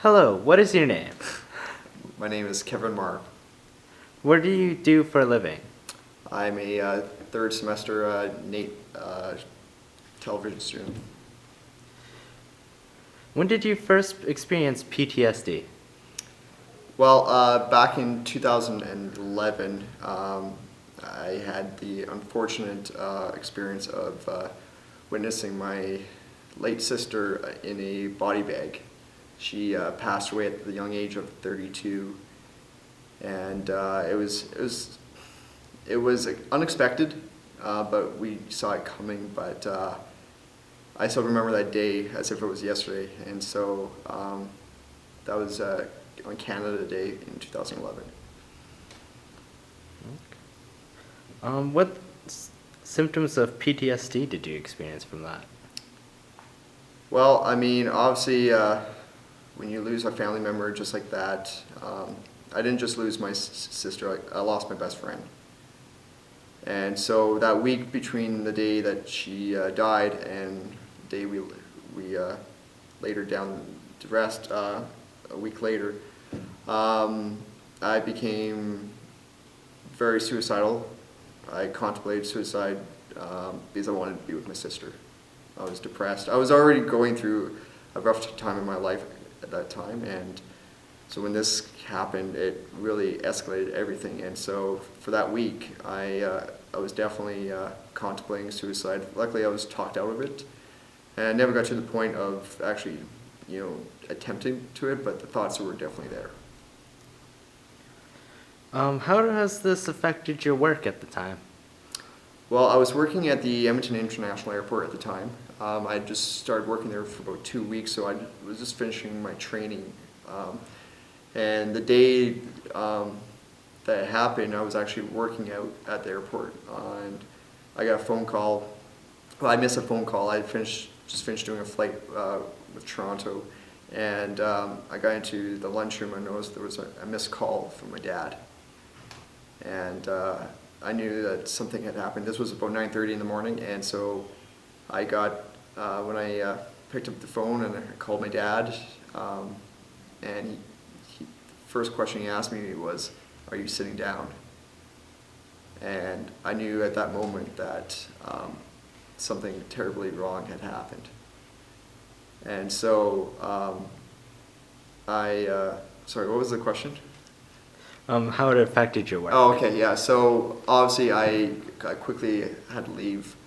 Hello, what is your name? My name is Kevin Maher. What do you do for a living? I'm a third semester NATE television student. When did you first experience PTSD? Well, back in 2011, I had the unfortunate experience of witnessing my late sister in a body bag. She passed away at the young age of 32, and it was unexpected, but we saw it coming. But I still remember that day as if it was yesterday, and so that was on Canada Day in 2011. What symptoms of PTSD did you experience from that? Well, I mean, obviously, when you lose a family member just like that, I didn't just lose my sister, I lost my best friend. And so that week between the day that she died and the day we laid her down to rest, a week later, I became very suicidal. I contemplated suicide because I wanted to be with my sister. I was depressed. I was already going through a rough time in my life at that time, and so when this happened, it really escalated everything. And so for that week, I was definitely contemplating suicide. Luckily, I was talked out of it, and I never got to the point of actually, attempting to it. But the thoughts were definitely there. How has this affected your work at the time? Well, I was working at the Edmonton International Airport at the time. I just started working there for about 2 weeks, so I was just finishing my training. And the day that it happened, I was actually working out at the airport, and I got a phone call. Well, I missed a phone call. I just finished doing a flight with Toronto, and I got into the lunchroom and noticed there was a missed call from my dad. And I knew that something had happened. This was about 9:30 in the morning, and so I got, when I picked up the phone and I called my dad, and first question he asked me was, "Are you sitting down?" And I knew at that moment that something terribly wrong had happened. And so sorry, what was the question? How it affected your work? Oh, okay, yeah. So obviously I quickly had to leave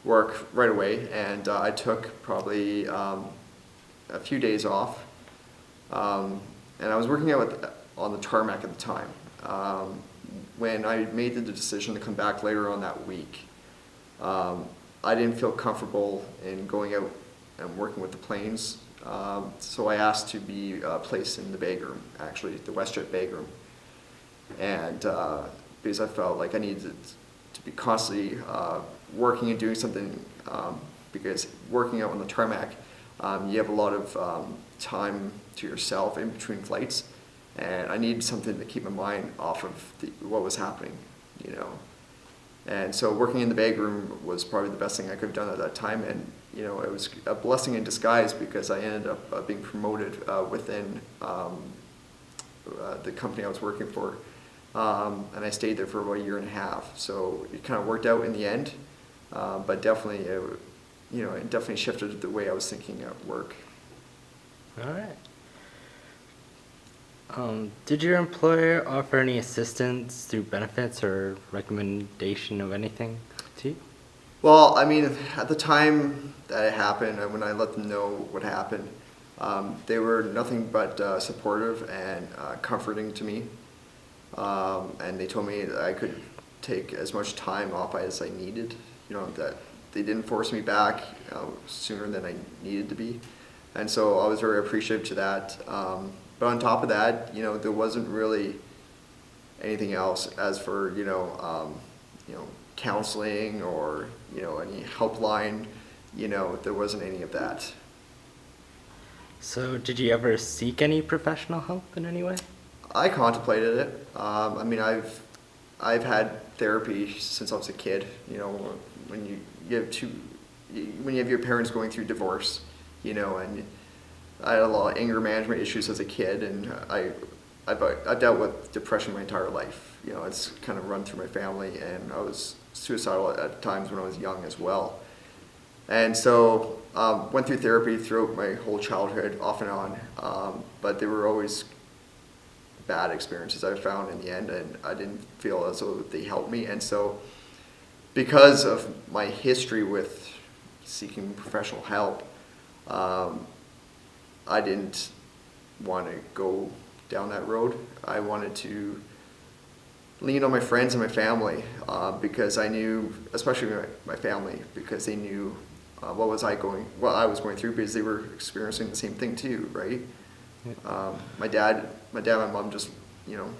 work right away, and I took probably a few days off. And I was working out on the tarmac at the time. When I made the decision to come back later on that week, I didn't feel comfortable in going out and working with the planes. So I asked to be placed in the bag room, actually, the WestJet bag room. And because I felt like I needed to be constantly working and doing something, because working out on the tarmac, you have a lot of time to yourself in between flights, and I needed something to keep my mind off of what was happening, And so working in the bag room was probably the best thing I could have done at that time, and it was a blessing in disguise because I ended up being promoted within the company I was working for. And I stayed there for about a year and a half. So it kind of worked out in the end, but definitely, it definitely shifted the way I was thinking at work. All right. Did your employer offer any assistance through benefits or recommendation of anything to you? Well, I mean, at the time that it happened, and when I let them know what happened, they were nothing but supportive and comforting to me. And they told me that I could take as much time off as I needed, that they didn't force me back sooner than I needed to be. And so I was very appreciative to that. But on top of that, there wasn't really anything else as for, counseling or, any helpline, there wasn't any of that. So did you ever seek any professional help in any way? I contemplated it. I mean, I've had therapy since I was a kid. When you have your parents going through divorce, and I had a lot of anger management issues as a kid, and I dealt with depression my entire life. You know, it's kind of run through my family, and I was suicidal at times when I was young as well. And so went through therapy throughout my whole childhood, off and on, but they were always bad experiences I found in the end, and I didn't feel as though they helped me. And so because of my history with seeking professional help, I didn't want to go down that road. I wanted to lean on my friends and my family, because I knew, especially my family, because they knew what I was going through, because they were experiencing the same thing too, right? My dad and my mom just, you know,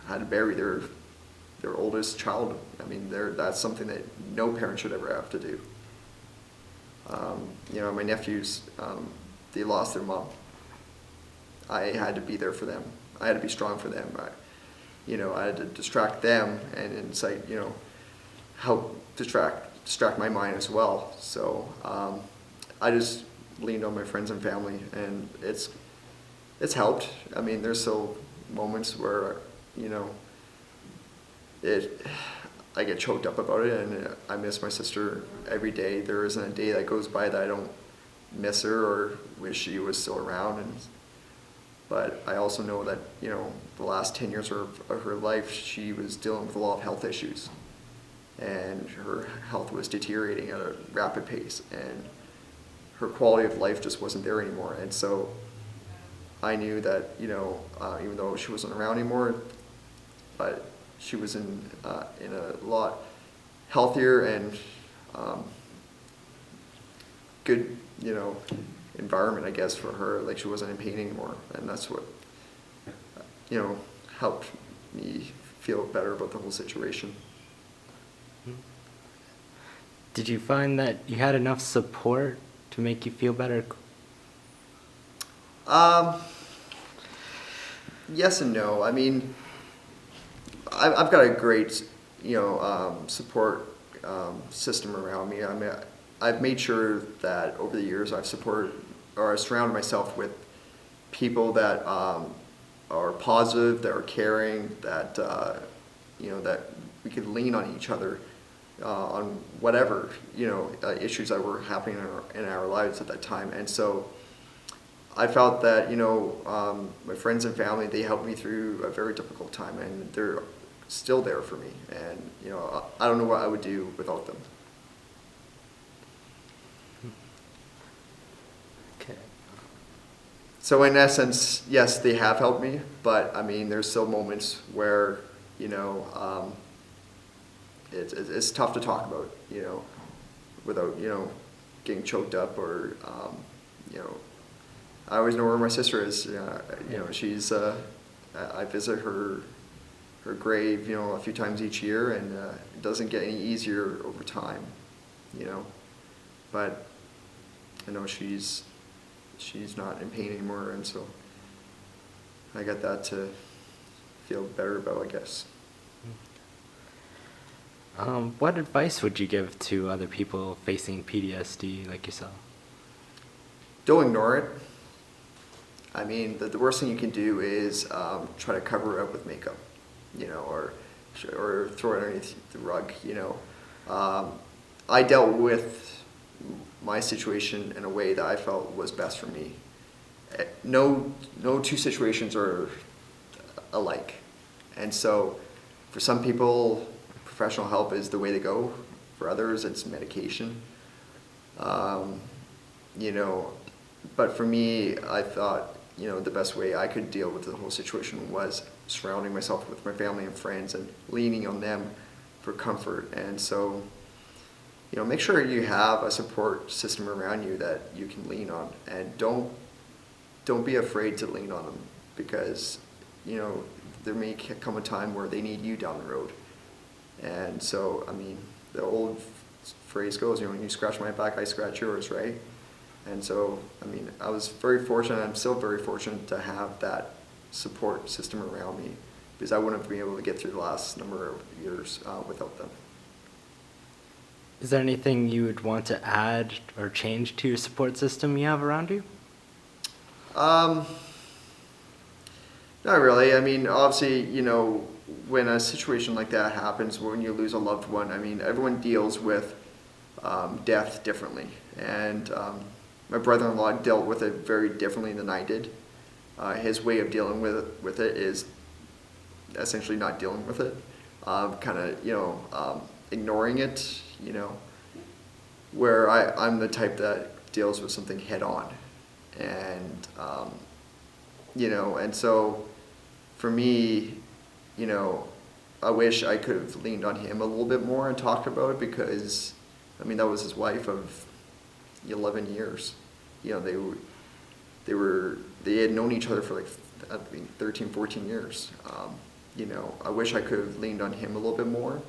had to bury their oldest child. I mean, that's something that no parent should ever have to do. You know, my nephews, they lost their mom. I had to be there for them. I had to be strong for them. I had to distract them and incite, you know, help distract my mind as well. So I just leaned on my friends and family, and it's helped. I mean, there's still moments where, you know, I get choked up about it, and I miss my sister every day. There isn't a day that goes by that I don't miss her or wish she was still around. But I also know that, you know, the last 10 years of her life, she was dealing with a lot of health issues, and her health was deteriorating at a rapid pace, and her quality of life just wasn't there anymore. And so I knew that, you know, even though she wasn't around anymore, but she was in a lot healthier and good, you know, environment, I guess, for her. Like, she wasn't in pain anymore, and that's what, you know, helped me feel better about the whole situation. Did you find that you had enough support to make you feel better? Yes and no. I mean, I've got a great, you know, support system around me. I mean, I've made sure that over the years I've surrounded myself with people that are positive, that are caring, that you know, that we could lean on each other on whatever, you know, issues that were happening in our lives at that time. And so I felt that, you know, my friends and family, they helped me through a very difficult time, and they're still there for me. And, you know, I don't know what I would do without them. Okay. So in essence, yes, they have helped me, but I mean, there's still moments where, you know, it's tough to talk about, you know, without, you know, getting choked up or, you know, I always know where my sister is. You know, she's, I visit her grave, you know, a few times each year, and it doesn't get any easier over time, you know, but I know she's not in pain anymore, and so I got that to feel better about, I guess. What advice would you give to other people facing PTSD like yourself? Don't ignore it. I mean, the worst thing you can do is try to cover it up with makeup, you know, or throw it underneath the rug, you know. I dealt with my situation in a way that I felt was best for me. No two situations are alike. And so for some people, professional help is the way to go. For others, it's medication. You know, but for me, I thought, you know, the best way I could deal with the whole situation was surrounding myself with my family and friends and leaning on them for comfort. And so, you know, make sure you have a support system around you that you can lean on, and don't be afraid to lean on them, because, you know, there may come a time where they need you down the road. And so, I mean, the old phrase goes, you know, when you scratch my back, I scratch yours, right? And so, I mean, I was very fortunate, I'm still very fortunate to have that support system around me, because I wouldn't have been able to get through the last number of years without them. Is there anything you would want to add or change to your support system you have around you? Um, Not really. I mean, obviously, you know, when a situation like that happens, when you lose a loved one, I mean, everyone deals with death differently. And my brother-in-law dealt with it very differently than I did. His way of dealing with it is essentially not dealing with it, kind of, ignoring it, where I'm the type that deals with something head on. And, and so for me, I wish I could have leaned on him a little bit more and talked about it because, I mean, that was his wife of 11 years. They had known each other for like, I think 13, 14 years. I wish I could have leaned on him a little bit more,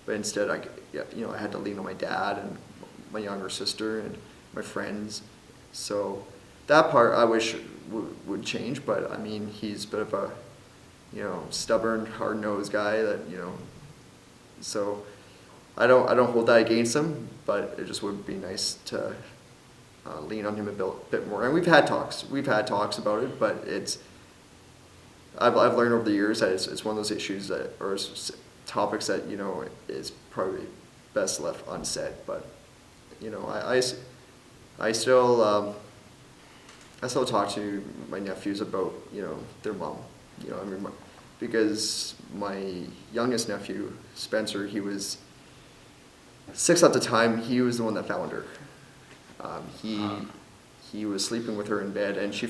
but instead I had to lean on my dad and my younger sister and my friends. So that part I wish would change, but I mean, he's a bit of a, stubborn, hard-nosed guy that, so I don't hold that against him, but it just would be nice to lean on him a bit more. And we've had talks about it, but I've learned over the years that it's one of those issues or topics that, is probably best left unsaid. But, I still talk to my nephews about, their mom, I mean, because my youngest nephew, Spencer, he was 6 at the time. He was the one that found her. He was sleeping with her in bed, and she